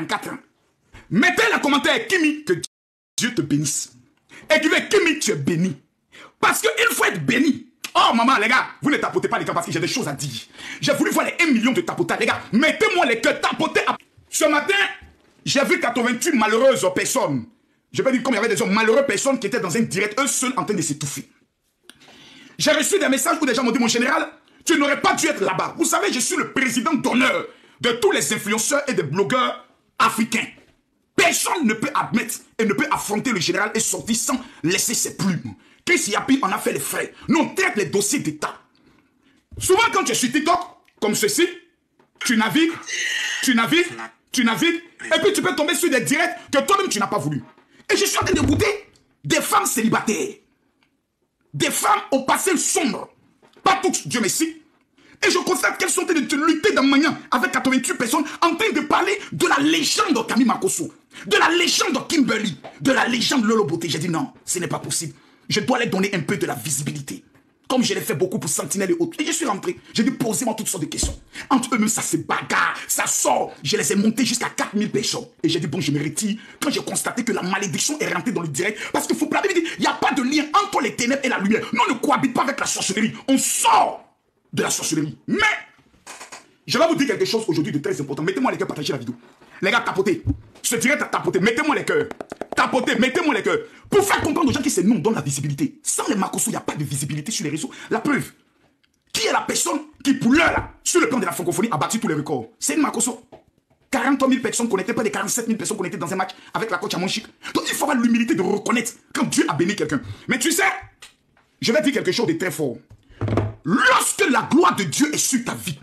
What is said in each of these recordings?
44 ans. Mettez le commentaire, Kimi, que Dieu te bénisse. Écrivez, Kimi, tu es béni. Parce qu'il faut être béni. Oh maman, les gars, vous ne tapotez pas les cœurs parce que j'ai des choses à dire. J'ai voulu voir les 1 million de tapotage. Les gars, mettez-moi les cœurs, tapotez. Ce matin, j'ai vu 88 malheureuses personnes. Je peux dire comme il y avait des malheureuses personnes qui étaient dans un direct, eux seuls en train de s'étouffer. J'ai reçu des messages où des gens m'ont dit, mon général, tu n'aurais pas dû être là-bas. Vous savez, je suis le président d'honneur de tous les influenceurs et des blogueurs africains. Personne ne peut admettre et ne peut affronter le général et sortir sans laisser ses plumes. Chris Yapi en a fait les frais. Nous, on traite les dossiers d'État. Souvent, quand tu es sur TikTok, comme ceci, tu navigues, et puis tu peux tomber sur des directs que toi-même tu n'as pas voulu. Et je suis en train de goûter des femmes célibataires. Des femmes au passé sombre. Pas toutes, Dieu merci. Et je constate qu'elles sont en train de lutter dans Magnan avec 88 personnes en train de parler de la légende de Camille Makosso, de la légende de Kimberly, de la légende de Lolo Beauté. J'ai dit non, ce n'est pas possible. Je dois leur donner un peu de la visibilité. Comme je l'ai fait beaucoup pour Sentinelle et autres. Et je suis rentré. J'ai dit, posez-moi toutes sortes de questions. Entre eux-mêmes, ça se bagarre, ça sort. Je les ai montés jusqu'à 4000 personnes. Et j'ai dit, bon, je me retire. Quand j'ai constaté que la malédiction est rentrée dans le direct. Parce qu'il faut pas dire, il n'y a pas de lien entre les ténèbres et la lumière. Nous, on ne cohabite pas avec la sorcellerie. On sort de la sorcellerie. Mais, je vais vous dire quelque chose aujourd'hui de très important. Mettez-moi les cœurs, partagez la vidéo. Les gars, tapotez. Ce direct à tapoter. Mettez-moi les cœurs. Tapotez, mettez-moi les cœurs. Pour faire comprendre aux gens que ces noms donnent la visibilité. Sans les Makosso, il n'y a pas de visibilité sur les réseaux. La preuve. Qui est la personne qui, pour l'heure, là, sur le plan de la francophonie, a battu tous les records? C'est une Makosso. 43 000 personnes connectées, pas de 47 000 personnes connectées dans un match avec la coach à Monchique. Donc il faut avoir l'humilité de reconnaître quand Dieu a béni quelqu'un. Mais tu sais, je vais dire quelque chose de très fort. Lorsque la gloire de Dieu est sur ta vie,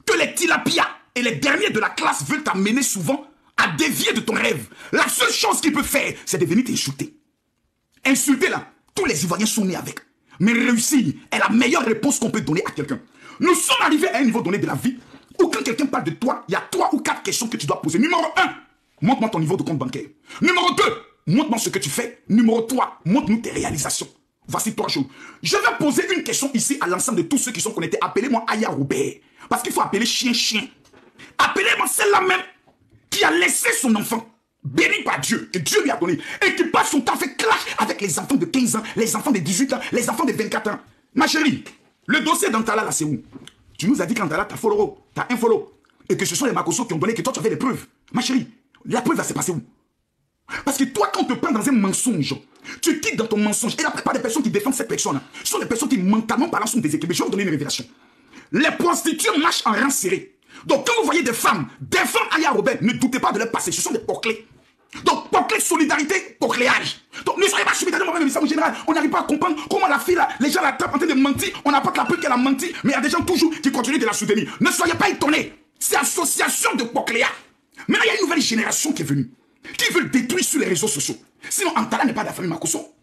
que les tilapias et les derniers de la classe veulent t'amener souvent à dévier de ton rêve, la seule chose qu'il peut faire, c'est de venir t'insulter. Insulter là, tous les Ivoiriens sont nés avec. Mais réussir est la meilleure réponse qu'on peut donner à quelqu'un. Nous sommes arrivés à un niveau donné de la vie où quand quelqu'un parle de toi, il y a 3 ou 4 questions que tu dois poser. Numéro 1, montre-moi ton niveau de compte bancaire. Numéro 2, montre-moi ce que tu fais. Numéro 3, montre-nous tes réalisations. Voici 3 choses. Je vais poser une question ici à l'ensemble de tous ceux qui sont connectés. Appelez-moi Aya Robert. Parce qu'il faut appeler chien. Appelez-moi celle-là même qui a laissé son enfant, béni par Dieu, que Dieu lui a donné, et qui passe son temps à faire clash avec les enfants de 15 ans, les enfants de 18 ans, les enfants de 24 ans. Ma chérie, le dossier d'Antala là, c'est où? Tu nous as dit qu'Antala, t'as follow, t'as un follow, et que ce sont les Makosso qui ont donné que toi tu avais les preuves. Ma chérie, la preuve va se passer où? Parce que toi, quand on te prend dans un mensonge, tu quittes dans ton mensonge, et la plupart des personnes qui défendent cette personne sont des personnes qui mentalement parlant sont déséquilibrées. Je vais vous donner une révélation. Les prostituées marchent en rang serré. Donc quand vous voyez des femmes défendre Aya Robert, ne doutez pas de leur passé, ce sont des poclés. Donc poclés, solidarité, pocléage. Donc ne soyez pas subis dans le message général. On n'arrive pas à comprendre comment la fille là, les gens la tapent en train de mentir, on n'a pas la preuve qu'elle a menti, mais il y a des gens toujours qui continuent de la soutenir. Ne soyez pas étonnés, c'est association de pocléa. Maintenant il y a une nouvelle génération qui est venue, qui veut détruire sur les réseaux sociaux. Sinon Antala n'est pas de la famille Makosso.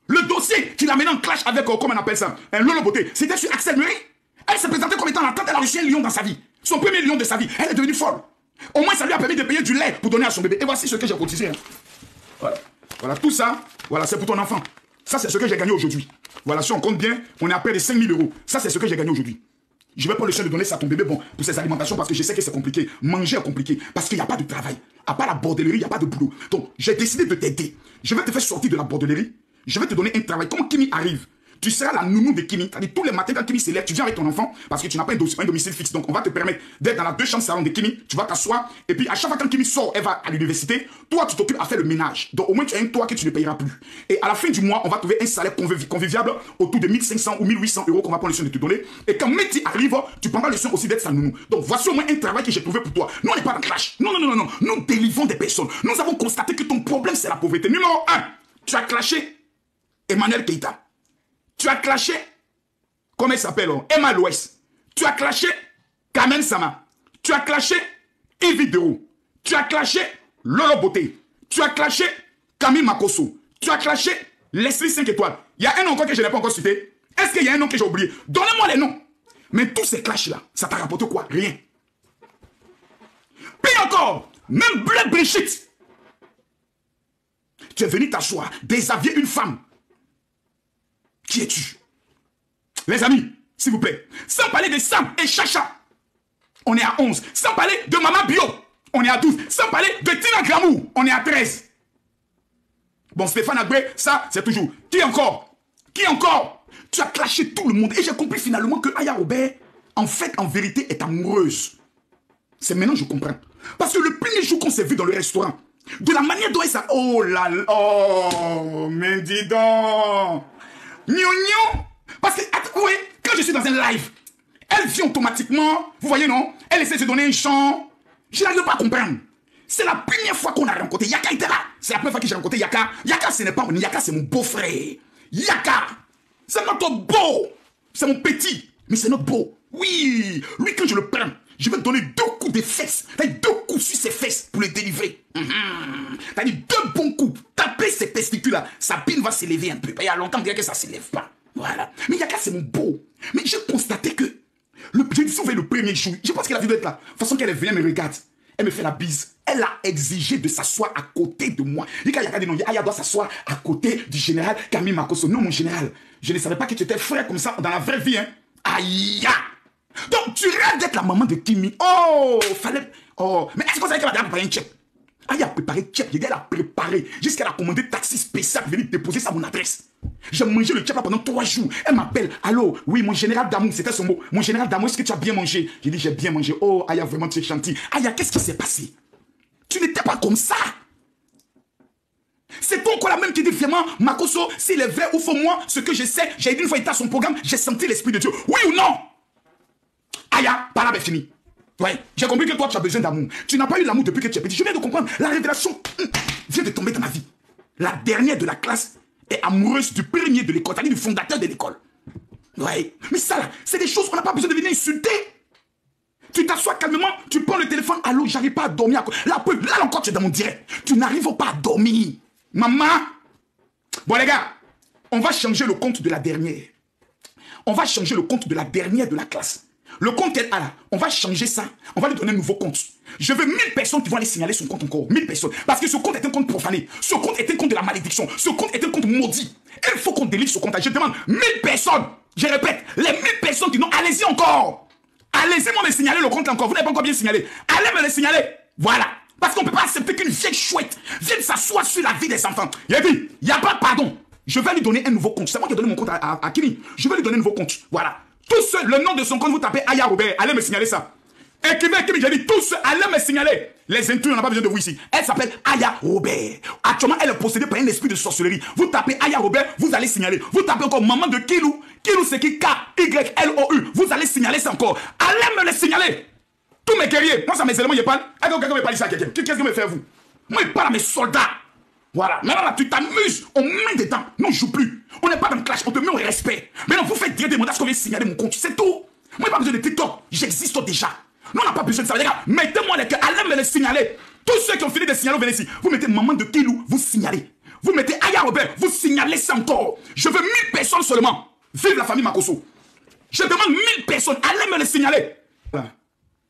Le dossier qui l'a mené en clash avec, comment on appelle ça, Lolo Beauté, c'était sur Axel Murray. Elle s'est présentée comme étant la tante, elle a reçu un lion dans sa vie. Son premier lion de sa vie. Elle est devenue folle. Au moins, ça lui a permis de payer du lait pour donner à son bébé. Et voici ce que j'ai cotisé. Voilà. Voilà, tout ça, voilà, c'est pour ton enfant. Ça, c'est ce que j'ai gagné aujourd'hui. Voilà, si on compte bien, on est à près de 5 000 €. Ça, c'est ce que j'ai gagné aujourd'hui. Je vais pas le soin de donner ça à ton bébé, bon, pour ses alimentations, parce que je sais que c'est compliqué. Manger est compliqué, parce qu'il n'y a pas de travail. À part la bordellerie, il n'y a pas de boulot. Donc, j'ai décidé de t'aider. Je vais te faire sortir de la bordellerie. Je vais te donner un travail. Comme Kimi arrive, tu seras la nounou de Kimi. C'est-à-dire tous les matins quand Kimi s'élève, tu viens avec ton enfant parce que tu n'as pas un domicile fixe. Donc on va te permettre d'être dans la 2 chambres salon de Kimi. Tu vas t'asseoir et puis à chaque fois quand Kimi sort, elle va à l'université. Toi, tu t'occupes à faire le ménage. Donc au moins tu as un toit que tu ne payeras plus. Et à la fin du mois, on va trouver un salaire conviviable autour de 1500 ou 1800 € qu'on va prendre le soin de te donner. Et quand Mehdi arrive, tu prendras le soin aussi d'être sa nounou. Donc voici au moins un travail que j'ai trouvé pour toi. Nous on n'est pas dans crash. Non. Nous délivrons des personnes. Nous avons constaté que ton problème c'est la pauvreté. Numéro 1, tu as clashé Emmanuel Keïta. Tu as clashé, comment il s'appelle, Emma Loès. Tu as clashé Kamen Sama. Tu as clashé Yves Dero. Tu as clashé Lolo Beauté. Tu as clashé Camille Makosso. Tu as clashé Leslie 5 étoiles. Il y a un nom encore que je n'ai pas encore cité. Est-ce qu'il y a un nom que j'ai oublié? Donnez-moi les noms. Mais tous ces clashs-là, ça t'a rapporté quoi? Rien. Puis encore, même Black Brigitte. Tu es venu t'asseoir, déshabiller une femme. Qui es-tu? Les amis, s'il vous plaît, sans parler de Sam et Chacha, on est à 11. Sans parler de Maman Bio, on est à 12. Sans parler de Tina Glamour, on est à 13. Bon, Stéphane Agbé, ça, c'est toujours. Qui encore? Qui encore? Tu as clashé tout le monde. Et j'ai compris finalement que Aya Robert, en fait, en vérité, est amoureuse. C'est maintenant que je comprends. Parce que le premier jour qu'on s'est vu dans le restaurant, de la manière dont elle s'est... Oh là là... Oh, mais dis donc... Gnon. Parce que, vous voyez, quand je suis dans un live, elle vient automatiquement, vous voyez, non? Elle essaie de se donner un chant. Je n'arrive pas à comprendre. C'est la première fois qu'on a rencontré Yaka était là. C'est la première fois que j'ai rencontré Yaka. Yaka, ce n'est pas mon Yaka, c'est mon beau-frère. Yaka, c'est notre beau. C'est mon petit, mais c'est notre beau. Oui, lui, quand je le prends, je vais donner 2 coups de fesses. T'as-dit 2 coups sur ses fesses pour le délivrer. T'as dit 2 bons coups. Taper ses testicules-là, sa pine va s'élever un peu. Il y a longtemps que ça ne s'élève pas. Voilà. Mais Yaka, c'est mon beau. Mais j'ai constaté que, j'ai souffert le premier jour. Je pense qu'elle a vu d'être là. De toute façon, qu'elle est venue, elle me regarde. Elle me fait la bise. Elle a exigé de s'asseour à côté de moi. Yaka dit non, Aya doit s'asseoir à côté du général Camille Makosso. Non, mon général, je ne savais pas que tu étais frère comme ça dans la vraie vie. Hein. Aïe! Donc, tu rêves d'être la maman de Kimi. Oh, fallait... Oh, mais est-ce que vous savez qu'elle a préparé un chèque? Aya a préparé un chèque. Elle a préparé jusqu'à a commandé taxi spécial pour venir déposer ça à mon adresse. J'ai mangé le chèque là pendant 3 jours. Elle m'appelle. Allô, oui, mon général d'amour, c'était son mot. Mon général d'amour, est-ce que tu as bien mangé? J'ai dit, j'ai bien mangé. Oh, Aya, vraiment, tu es gentil. Aya, qu'est-ce qui s'est passé? Tu n'étais pas comme ça. C'est ton là même qui dit vraiment, Makosso, s'il est vrai ou faux, moi, ce que je sais, j'ai dit une fois, il était à son programme, j'ai senti l'esprit de Dieu. Oui ou non? Aya, par là, c'est fini. Ouais, j'ai compris que toi, tu as besoin d'amour. Tu n'as pas eu l'amour depuis que tu es petit. Je viens de comprendre. La révélation vient de tomber dans ma vie. La dernière de la classe est amoureuse du premier de l'école, c'est-à-dire du fondateur de l'école. Ouais, mais ça là, c'est des choses qu'on n'a pas besoin de venir insulter. Tu t'assois calmement, tu prends le téléphone, allô, j'arrive pas à dormir. Là encore, tu es dans mon direct. Tu n'arrives pas à dormir. Maman. Bon, les gars, on va changer le compte de la dernière. On va changer le compte de la dernière de la classe. Le compte qu'elle a là, on va changer ça. On va lui donner un nouveau compte. Je veux 1000 personnes qui vont aller signaler son compte encore. 1000 personnes. Parce que ce compte est un compte profané. Ce compte est un compte de la malédiction. Ce compte est un compte maudit. Il faut qu'on délivre ce compte. Je demande 1000 personnes. Je répète, les 1000 personnes qui n'ont... Allez-y encore. Allez-y, me signaler le compte encore. Vous n'avez pas encore bien signalé. Allez me le signaler. Voilà. Parce qu'on ne peut pas accepter qu'une vieille chouette vienne s'asseoir sur la vie des enfants. Il a dit, il n'y a pas de pardon. Je vais lui donner un nouveau compte. C'est moi qui ai donné mon compte à Kimi. Je vais lui donner un nouveau compte. Voilà. Tout seul, le nom de son compte, vous tapez Aya Robert. Allez me signaler ça. Écrivez Kimi, j'ai dit tous, allez me signaler. Les intrus, on n'a pas besoin de vous ici. Elle s'appelle Aya Robert. Actuellement, elle est possédée par un esprit de sorcellerie. Vous tapez Aya Robert, vous allez signaler. Vous tapez encore maman de Kilou. Kilou, c'est qui? K-Y-L-O-U. Vous allez signaler ça encore. Allez me le signaler. Tous mes guerriers. Moi, ça mes éléments, je parle. Quelqu'un me parle ici à quelqu'un. Qu'est-ce que me fait vous? Moi, je parle à mes soldats. Voilà. Maintenant, là, tu t'amuses. On met des dents. Non, je joue plus. On n'est pas dans le clash. On te met au respect. Maintenant, vous faites dire des mandats qu'on vient signaler mon compte. C'est tout. Moi, je n'ai pas besoin de TikTok. J'existe déjà. Nous, on n'a pas besoin de ça. Les gars, mettez-moi les cœurs. Allez me les signaler. Tous ceux qui ont fini de signaler, vous venez ici. Vous mettez maman de Kilou, vous signalez. Vous mettez Aya Robert, vous signalez ça encore. Je veux 1000 personnes seulement. Vive la famille Makosso. Je demande 1000 personnes. Allez me les signaler. Voilà.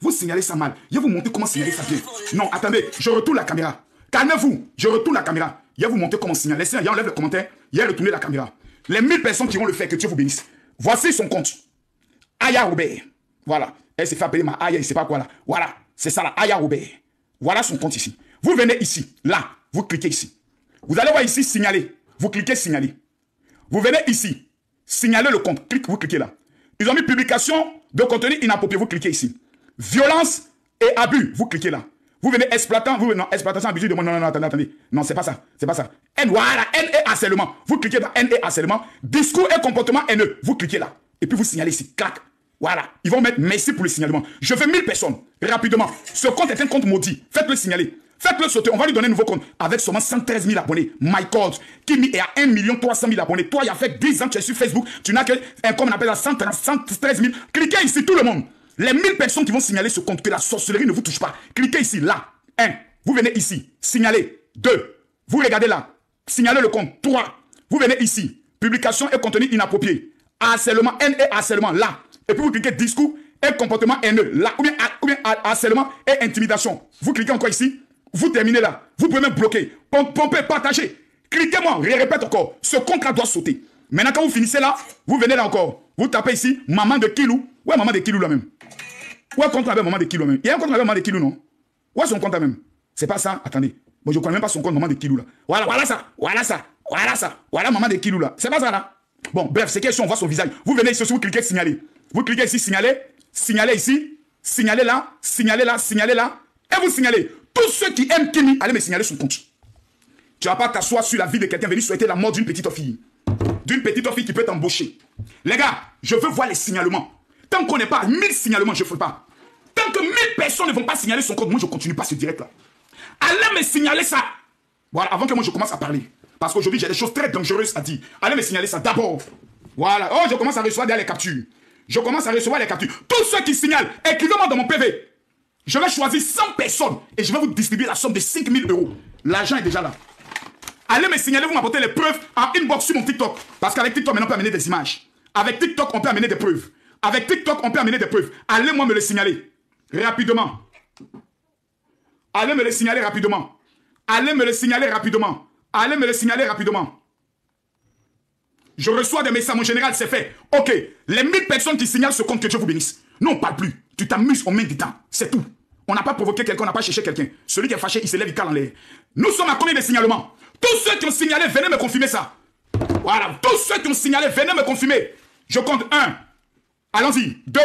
Vous signalez ça mal. Je vais vous montrer comment signaler ça bien. Non, attendez. Je retourne la caméra. Calmez-vous. Je retourne la caméra. Je vais vous montrer comment signaler. Laissez, enlève le commentaire. Je vais retourner la caméra. Les 1000 personnes qui vont le faire, que Dieu vous bénisse. Voici son compte. Aya Robert. Voilà. Elle s'est fait appeler ma Aya, je ne sais pas quoi là. Voilà. C'est ça là. Aya Robert. Voilà son compte ici. Vous venez ici. Là. Vous cliquez ici. Vous allez voir ici signaler. Vous cliquez signaler. Vous venez ici. Signaler le compte. Vous cliquez là. Ils ont mis publication de contenu inapproprié. Vous cliquez ici. Violence et abus. Vous cliquez là. Vous venez exploitant. Vous venez non, exploitation abusif de moi. Non, attendez. Non, c'est pas ça. C'est pas ça. N, voilà. N et harcèlement. Vous cliquez dans N et harcèlement. Discours et comportement haineux. Vous cliquez là. Et puis vous signalez ici. Clac. Voilà. Ils vont mettre merci pour le signalement. Je veux 1000 personnes. Rapidement. Ce compte est un compte maudit. Faites-le signaler. Faites-le sauter. On va lui donner un nouveau compte. Avec seulement 113 000 abonnés. My God. Kimi est à 1 300 000 abonnés. Toi, il y a fait 10 ans que tu es sur Facebook. Tu n'as que, comme on appelle ça, 113 000. Cliquez ici, tout le monde. Les 1000 personnes qui vont signaler ce compte, que la sorcellerie ne vous touche pas. Cliquez ici, là. 1. Vous venez ici. Signalez. 2. Vous regardez là. Signalez le compte. 3. Vous venez ici. Publication et contenu inapproprié. Harcèlement, N et harcèlement, là. Et puis vous cliquez discours et comportement haineux, là. Ou bien harcèlement et intimidation. Vous cliquez encore ici. Vous terminez là. Vous pouvez même bloquer. Pomper, partager. Cliquez-moi. Je répète encore. Ce compte-là doit sauter. Maintenant, quand vous finissez là, vous venez là encore. Vous tapez ici, maman de Kilou. Ouais, maman de Kilou là même. Où est compte avec maman de Kilo même? Il y a un compte avec maman de Kilo, non? Où est son compte même? C'est pas ça. Attendez. Bon, je ne connais même pas son compte maman de Kilo là. Voilà ça. Voilà ça. Voilà ça. Voilà maman de Kilo là. C'est pas ça là. Bon, bref, c'est question, on voit son visage. Vous venez ici, vous cliquez signaler. Vous cliquez ici, signaler. Signalez ici. Signalez là. Signalez là. Signalez là. Et vous signalez. Tous ceux qui aiment Kimi, allez me signaler son compte. Tu ne vas pas t'asseoir sur la vie de quelqu'un, venir souhaiter la mort d'une petite fille. D'une petite fille qui peut t'embaucher. Les gars, je veux voir les signalements. Tant qu'on n'est pas à 1000 signalements, je ne fais pas. Tant que 1000 personnes ne vont pas signaler son compte, moi je ne continue pas ce direct là. Allez me signaler ça. Voilà, avant que moi je commence à parler. Parce qu'aujourd'hui j'ai des choses très dangereuses à dire. Allez me signaler ça d'abord. Voilà. Oh, je commence à recevoir derrière les captures. Je commence à recevoir les captures. Tous ceux qui signalent, écrivez-moi dans mon PV. Je vais choisir 100 personnes et je vais vous distribuer la somme de 5 000 €. L'argent est déjà là. Allez me signaler, vous m'apportez les preuves en inbox sur mon TikTok. Parce qu'avec TikTok, maintenant, on peut amener des images. Avec TikTok, on peut amener des preuves. Avec TikTok, on peut amener des preuves. Allez-moi me le signaler. Rapidement. Allez me le signaler rapidement. Allez me le signaler rapidement. Allez me le signaler rapidement. Je reçois des messages, mon général, c'est fait. Ok, les 1000 personnes qui signalent ce compte, que Dieu vous bénisse. Nous, on ne parle plus. Tu t'amuses, on met du temps. C'est tout. On n'a pas provoqué quelqu'un, on n'a pas cherché quelqu'un. Celui qui est fâché, il se lève, il cale en l'air. Nous sommes à combien de signalements? Tous ceux qui ont signalé, venez me confirmer ça. Voilà, tous ceux qui ont signalé, venez me confirmer. Je compte 1. Allons-y. 2.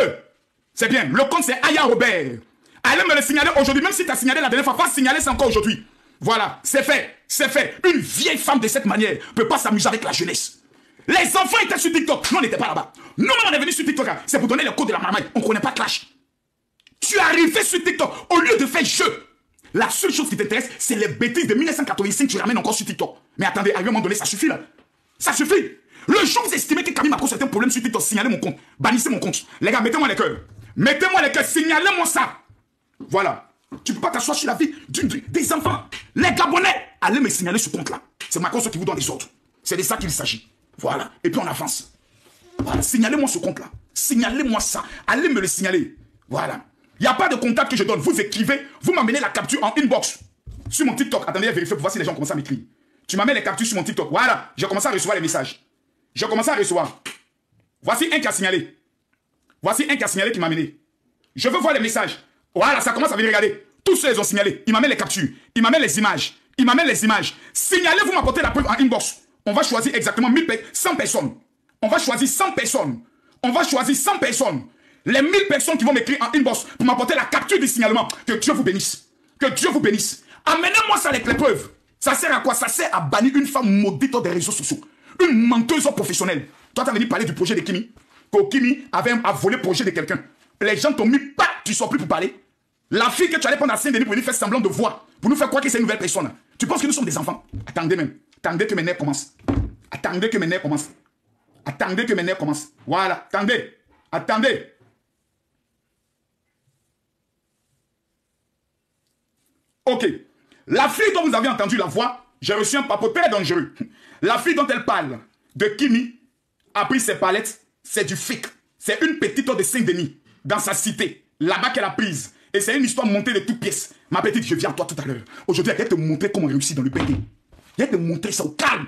C'est bien. Le compte, c'est Aya Robert. Allez me le signaler aujourd'hui. Même si tu as signalé la dernière fois, pas signaler ça encore aujourd'hui. Voilà, c'est fait. C'est fait. Une vieille femme de cette manière ne peut pas s'amuser avec la jeunesse. Les enfants étaient sur TikTok. Nous, on n'était pas là-bas. Nous, on est venus sur TikTok. C'est pour donner le code de la marmaille. On ne connaît pas Clash. Tu es arrivé sur TikTok au lieu de faire jeu. La seule chose qui t'intéresse, c'est les bêtises de 1985 que tu ramènes encore sur TikTok. Mais attendez, à un moment donné, ça suffit là. Ça suffit. Le jour où vous estimez que Camille Macron c'était un problème sur TikTok, signalez mon compte. Bannissez mon compte. Les gars, mettez-moi les cœurs. Mettez-moi les cœurs, signalez-moi ça. Voilà. Tu ne peux pas t'asseoir sur la vie des enfants. Les Gabonais, allez me signaler ce compte-là. C'est Macron qui vous donne les ordres. C'est de ça qu'il s'agit. Voilà. Et puis on avance. Voilà. Signalez-moi ce compte-là. Signalez-moi ça. Allez me le signaler. Voilà. Il n'y a pas de contact que je donne. Vous écrivez, vous m'amenez la capture en inbox. Sur mon TikTok. Attendez, vérifiez pour voir si les gens commencent à m'écrire. Tu m'amènes les captures sur mon TikTok. Voilà. J'ai commencé à recevoir les messages. J'ai commencé à recevoir. Voici un qui a signalé. Voici un qui a signalé qui m'a amené. Je veux voir les messages. Voilà, ça commence à venir regarder. Tous ceux qui ont signalé. Ils m'amènent les captures. Ils m'amènent les images. Ils m'amènent les images. Signalez, vous m'apportez la preuve en inbox. On va choisir exactement 100 personnes. On va choisir 100 personnes. On va choisir 100 personnes. Les 1000 personnes qui vont m'écrire en inbox pour m'apporter la capture du signalement. Que Dieu vous bénisse. Que Dieu vous bénisse. Amenez-moi ça avec les preuves. Ça sert à quoi? Ça sert à bannir une femme maudite des réseaux sociaux. Une menteuse professionnelle. Toi, tu as venu parler du projet de Kimi. Que Kimi a volé le projet de quelqu'un. Les gens t'ont mis pas, tu ne sors plus pour parler. La fille que tu allais prendre à Saint-Denis pour venir faire semblant de voix. Pour nous faire croire que c'est une nouvelle personne. Tu penses que nous sommes des enfants? Attendez même. Attendez que mes nerfs commencent. Attendez que mes nerfs commencent. Attendez que mes nerfs commencent. Voilà. Attendez. Attendez. Ok. La fille dont vous avez entendu la voix, j'ai reçu un papo très dangereux. La fille dont elle parle, de Kimi, a pris ses palettes, c'est du fake. C'est une petite de Saint-Denis, dans sa cité, là-bas qu'elle a prise. Et c'est une histoire montée de toutes pièces. Ma petite, je viens à toi tout à l'heure. Aujourd'hui, je vais te montrer comment réussir dans le BD. Je vais te montrer ça au calme.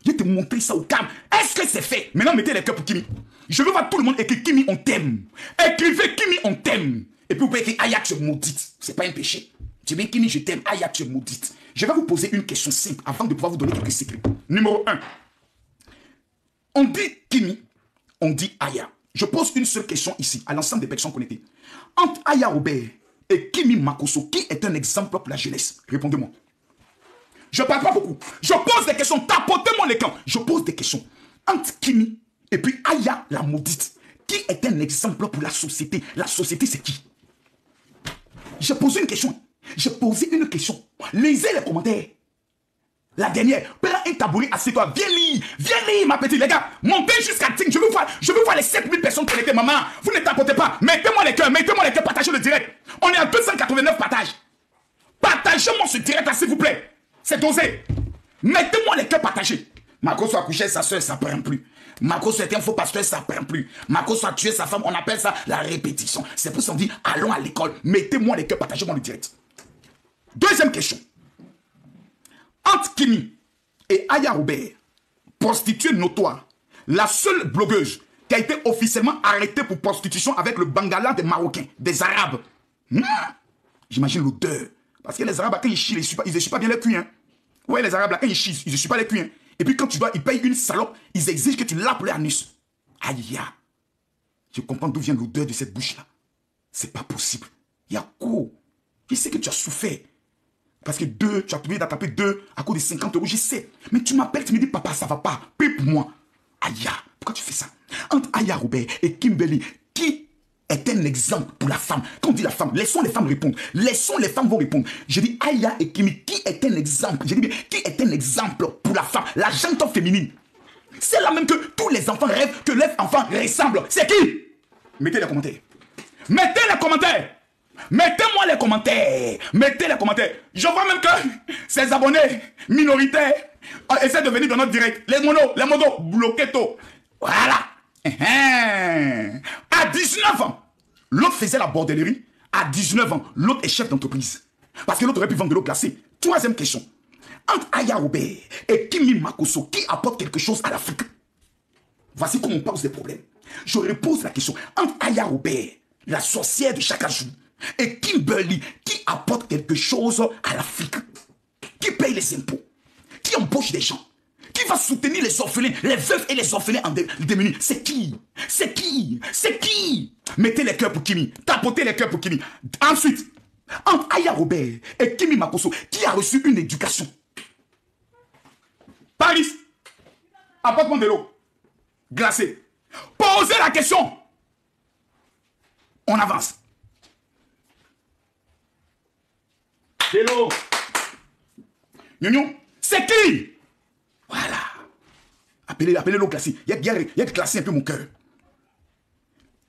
Je vais te montrer ça au calme. Est-ce que c'est fait? Maintenant, mettez les cœurs pour Kimi. Je veux voir tout le monde écrire Kimi, on t'aime. Écrivez Kimi, on t'aime. Et puis vous pouvez écrire Aya, tu es maudite. C'est pas un péché. Tu dis Kimi, je t'aime. Aya, tu es maudite. Je vais vous poser une question simple avant de pouvoir vous donner quelques secrets. Numéro 1. On dit Kimi, on dit Aya. Je pose une seule question ici à l'ensemble des personnes connectées. Entre Aya Robert et Kimi Makosso, qui est un exemple pour la jeunesse? Répondez-moi. Je ne parle pas beaucoup. Je pose des questions. Tapotez-moi les camps. Je pose des questions. Entre Kimi et puis Aya la maudite, qui est un exemple pour la société? La société, c'est qui? J'ai posé une question. J'ai posé une question. Lisez les commentaires. La dernière, prends un tabouret, assieds-toi. Viens lire, ma petite. Les gars, montez jusqu'à Ting. Je veux voir les 7000 personnes connectées. Maman, vous ne tapotez pas. Mettez-moi les cœurs, partagez le direct. On est à 289 partages. Partagez-moi ce direct, s'il vous plaît. C'est dosé. Mettez-moi les cœurs partagés. Makosso a couché sa soeur, ça ne prend plus. Makosso était un faux pasteur, ça ne prend plus. Makosso a tué sa femme, on appelle ça la répétition. C'est pour ça qu'on dit, allons à l'école. Mettez-moi les cœurs, partagez-moi le direct. Deuxième question. Entre Kimi et Aya Robert, prostituée notoire, la seule blogueuse qui a été officiellement arrêté pour prostitution avec le Bangala des Marocains, des Arabes. J'imagine l'odeur. Parce que les Arabes, quand ils chient, ils ne essuient pas bien les cuits. Hein. Ouais, les Arabes, là, quand ils chient, ils ne essuient pas les cuits. Hein. Et puis quand ils payent une salope, ils exigent que tu laves leur anus. Aïe, je comprends d'où vient l'odeur de cette bouche-là. C'est pas possible. Yako, je sais que tu as souffert. Parce que tu as trouvé d'attraper 2 à cause de 50 €, je sais. Mais tu m'appelles, tu me dis, papa, ça va pas. Paye pour moi. Aïe, pourquoi tu fais ça? Entre Aya Robert et Kimberly, qui est un exemple pour la femme? Quand on dit la femme, laissons les femmes répondre. Laissons les femmes vont répondre. Je dis Aya et Kimi, qui est un exemple? Je dis bien, qui est un exemple pour la femme? La gente féminine. C'est là même que tous les enfants rêvent que leurs enfants ressemblent. C'est qui? Mettez les commentaires. Mettez les commentaires. Mettez-moi les commentaires. Mettez les commentaires. Je vois même que ces abonnés minoritaires essaient de venir dans notre direct. Les monos, bloquez tout. Voilà. À 19 ans, l'autre faisait la bordellerie. À 19 ans, l'autre est chef d'entreprise. Parce que l'autre aurait pu vendre de l'eau glacée. Troisième question. Entre Aya Robert et Kimi Makosso, qui apporte quelque chose à l'Afrique? Voici comment on pose des problèmes. Je repose la question. Entre Aya Robert, la sorcière de chaque jour, et Kimberly, qui apporte quelque chose à l'Afrique? Qui paye les impôts? Qui embauche des gens? Qui va soutenir les orphelins, les veufs et les orphelins en démunis? C'est qui? C'est qui? C'est qui? Mettez les cœurs pour Kimi. Tapotez les cœurs pour Kimi. Ensuite, entre Aya Robert et Kimi Makosso, qui a reçu une éducation? Paris, apporte-moi de l'eau glacée. Posez la question. On avance. Hello. Nyonyo, c'est qui? Voilà. Appelez l'eau glacée. Il y a glacé un peu mon cœur.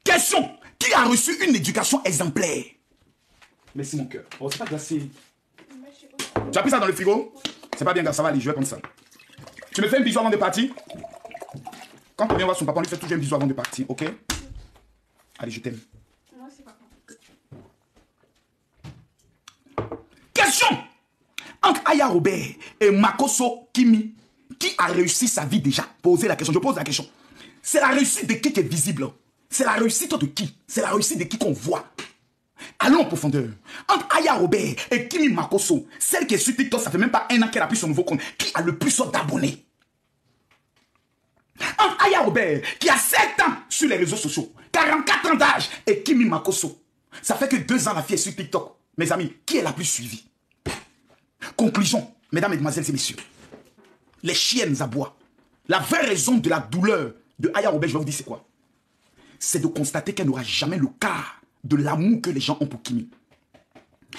Question. Qui a reçu une éducation exemplaire? Merci mon cœur. Oh, c'est pas glacé. Tu as pris ça dans le frigo? C'est pas bien grave, ça va aller, je vais prendre ça. Tu me fais un bisou avant de partir? Quand on vient voir son papa, on lui fait toujours un bisou avant de partir, ok? Allez, je t'aime. Moi aussi, papa. Question! Entre Aya Robert et Makosso Kimi, qui a réussi sa vie déjà? Posez la question, je pose la question. C'est la réussite de qui est visible? C'est la réussite de qui? C'est la réussite de qui qu'on voit? Allons en profondeur. Entre Aya Robert et Kimi Makosso, celle qui est sur TikTok, ça fait même pas 1 an qu'elle a pris son nouveau compte, qui a le plus d'abonnés? Entre Aya Robert, qui a 7 ans sur les réseaux sociaux, 44 ans d'âge, et Kimi Makosso, ça fait que 2 ans la fille est sur TikTok. Mes amis, qui est la plus suivie? Conclusion, mesdames, mesdemoiselles et messieurs, les chiennes aboient. La vraie raison de la douleur de Aya Robert, je vais vous dire c'est quoi? C'est de constater qu'elle n'aura jamais le quart de l'amour que les gens ont pour Kimi.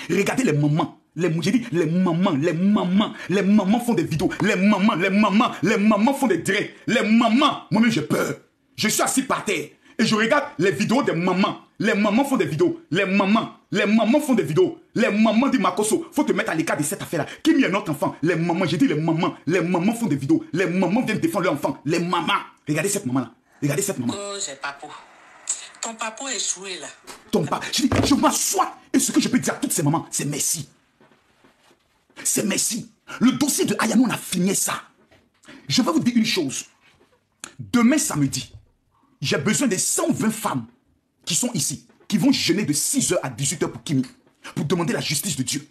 Regardez les mamans. J'ai dit les mamans font des vidéos. Les mamans font des directs. Les mamans, moi-même j'ai peur. Je suis assis par terre et je regarde les vidéos des mamans. Les mamans font des vidéos. Les mamans font des vidéos. Les mamans de Makosso, faut te mettre à l'écart de cette affaire-là. Kimi est notre enfant. Les mamans, j'ai dit les mamans font des vidéos. Les mamans viennent défendre leur enfant. Les mamans. Regardez cette maman-là. Regardez cette maman. Oh, j'ai pas pour. Ton papa est échoué là. Ton papa. Je m'assois. Et ce que je peux dire à toutes ces mamans, c'est merci. C'est merci. Le dossier de Ayanou, on a fini ça. Je vais vous dire une chose. Demain samedi, j'ai besoin de 120 femmes qui sont ici, qui vont jeûner de 6h à 18h pour Kimi, pour demander la justice de Dieu.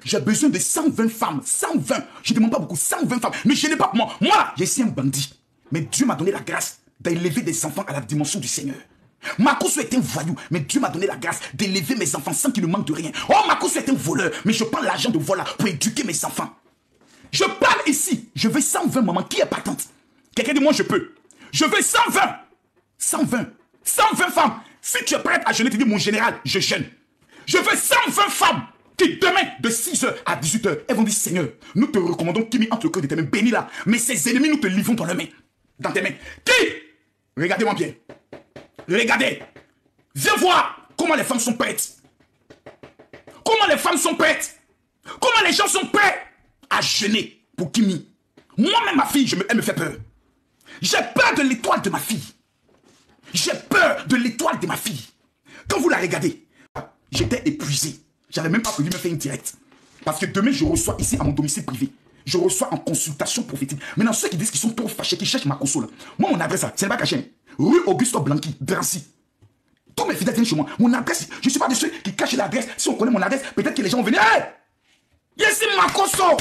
J'ai besoin de 120 femmes. 120. Je ne demande pas beaucoup. 120 femmes. Mais je n'ai pas moi. Moi, je suis un bandit. Mais Dieu m'a donné la grâce d'élever des enfants à la dimension du Seigneur. Makosso est un voyou, mais Dieu m'a donné la grâce d'élever mes enfants sans qu'ils ne manquent de rien. Oh, Makosso est un voleur, mais je prends l'argent de vol pour éduquer mes enfants. Je parle ici, je veux 120 mamans. Qui est partante? Quelqu'un dit moi je peux. Je veux 120. 120 femmes. Si tu es prête à jeûner, tu dis mon général, je jeûne. Je veux 120 femmes qui demain, de 6h à 18h, elles vont dire Seigneur, nous te recommandons Kimi entre le cœur de tes mains, bénis là. Mais ses ennemis, nous te livrons dans leurs mains. Dans tes mains. Qui? Regardez-moi bien. Regardez, viens voir comment les femmes sont prêtes. Comment les femmes sont prêtes. Comment les gens sont prêts à jeûner pour Kimi. Moi-même, ma fille, elle me fait peur. J'ai peur de l'étoile de ma fille. J'ai peur de l'étoile de ma fille. Quand vous la regardez, j'étais épuisé. J'avais même pas prévu me faire une directe. Parce que demain, je reçois ici à mon domicile privé. Je reçois en consultation prophétique. Maintenant, ceux qui disent qu'ils sont trop fâchés, qui cherchent Makosso là. Moi, mon adresse, c'est pas caché. Rue Augusto Blanqui, Drancy. Tous mes fidèles viennent chez moi. Mon adresse, je ne suis pas de ceux qui cachent l'adresse. Si on connaît mon adresse, peut-être que les gens vont venir. Hey! Yessi Makoso,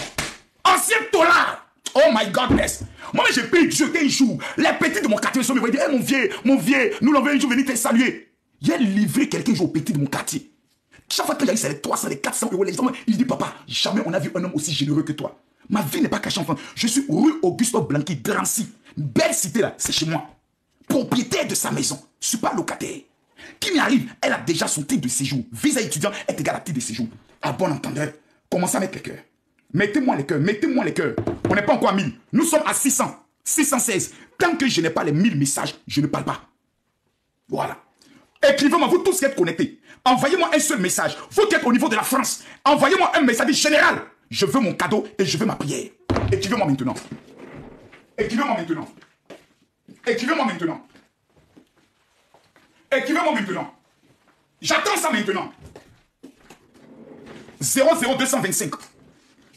ancien tolard. Oh my godness. Moi, j'ai payé Dieu un jour. Les petits de mon quartier sont me dire, hey, mon vieux, nous l'avons un jour venu te saluer. Il a livré quelqu'un jour au petit de mon quartier. Chaque fois que j'ai eu, c'est les 300, les 400 euros. Les gens, il dit, papa, jamais on a vu un homme aussi généreux que toi. Ma vie n'est pas cachée, enfant. Je suis rue Augusto Blanqui, Drancy. Belle cité là, c'est chez moi. Propriétaire de sa maison. Je ne suis pas locataire. Qui m'y arrive, elle a déjà son titre de séjour. Visa étudiant est égal à titre de séjour. À bon entendeur, commencez à mettre les cœurs. Mettez-moi les cœurs, mettez-moi les cœurs. On n'est pas encore à 1000. Nous sommes à 600, 616. Tant que je n'ai pas les 1000 messages, je ne parle pas. Voilà. Écrivez-moi, vous tous qui êtes connectés. Envoyez-moi un seul message. Vous qui êtes au niveau de la France, envoyez-moi un message général. Je veux mon cadeau et je veux ma prière. Écrivez-moi maintenant. Écrivez-moi maintenant. Écrivez-moi maintenant. Écrivez-moi maintenant. J'attends ça maintenant. 00225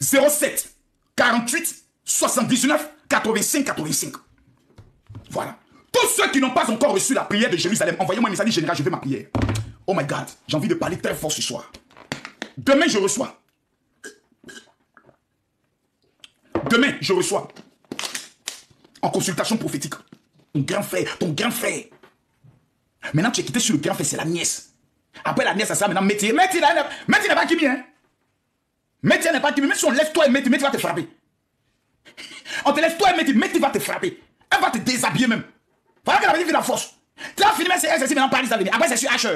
07 48 79 85 85. Voilà. Tous ceux qui n'ont pas encore reçu la prière de Jérusalem, envoyez-moi un message général, je veux ma prière. Oh my God, j'ai envie de parler très fort ce soir. Demain, je reçois. Demain, je reçois. En consultation prophétique. Ton grand frère, ton grand frère. Maintenant, tu es quitté sur le grand frère, c'est la nièce. Après la nièce, ça sera maintenant Métier. Métier n'est pas Kimi, hein. Métier n'est pas Kimi. Même si on laisse toi et Métier va te frapper. On te laisse toi et Métier va te frapper. Elle va te déshabiller même. Voilà qu'elle avait dit la force. Tu as fini, mais c'est maintenant Paris à venir. Après, c'est sur H.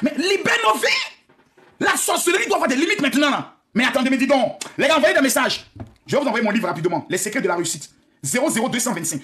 Mais libère nos vies. La sorcellerie doit avoir des limites maintenant. Là. Mais attendez, mais dis donc. Les gars, envoyez des messages. Je vais vous envoyer mon livre rapidement. Les secrets de la réussite. 00225.